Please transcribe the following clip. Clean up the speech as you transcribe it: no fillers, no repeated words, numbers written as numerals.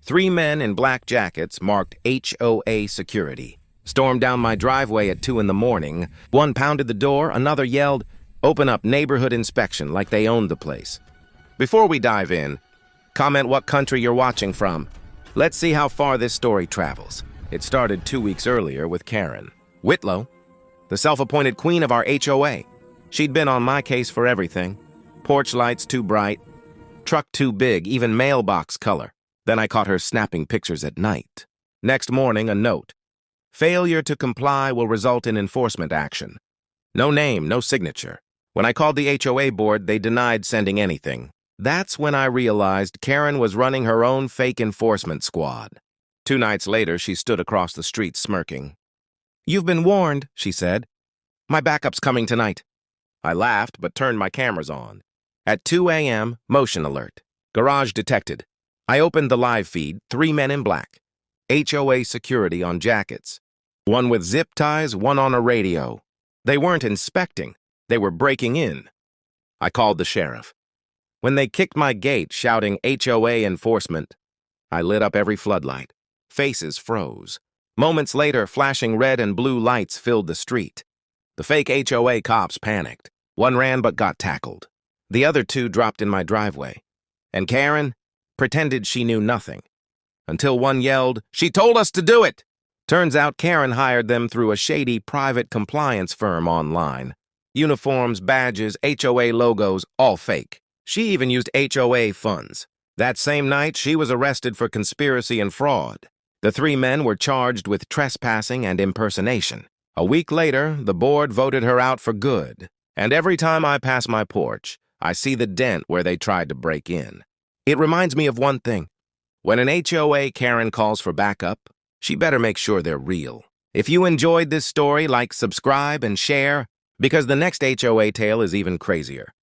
Three men in black jackets marked HOA Security stormed down my driveway at 2 in the morning. One pounded the door, another yelled, "Open up, neighborhood inspection," like they owned the place. Before we dive in, comment what country you're watching from. Let's see how far this story travels. It started 2 weeks earlier with Karen Whitlow, the self-appointed queen of our HOA. She'd been on my case for everything. Porch lights too bright, truck too big, even mailbox color. Then I caught her snapping pictures at night. Next morning, a note. Failure to comply will result in enforcement action. No name, no signature. When I called the HOA board, they denied sending anything. That's when I realized Karen was running her own fake enforcement squad. 2 nights later, she stood across the street smirking. "You've been warned," she said. "My backup's coming tonight." I laughed, but turned my cameras on. At 2 a.m., motion alert. Garage detected. I opened the live feed, 3 men in black. HOA Security on jackets. One with zip ties, one on a radio. They weren't inspecting. They were breaking in. I called the sheriff. When they kicked my gate shouting HOA enforcement, I lit up every floodlight. Faces froze. Moments later, flashing red and blue lights filled the street. The fake HOA cops panicked. One ran but got tackled. The other 2 dropped in my driveway. And Karen pretended she knew nothing. Until one yelled, "She told us to do it!" Turns out Karen hired them through a shady private compliance firm online. Uniforms, badges, HOA logos, all fake. She even used HOA funds. That same night, she was arrested for conspiracy and fraud. The 3 men were charged with trespassing and impersonation. A week later, the board voted her out for good. And every time I pass my porch, I see the dent where they tried to break in. It reminds me of one thing. When an HOA Karen calls for backup, she better make sure they're real. If you enjoyed this story, like, subscribe, and share, because the next HOA tale is even crazier.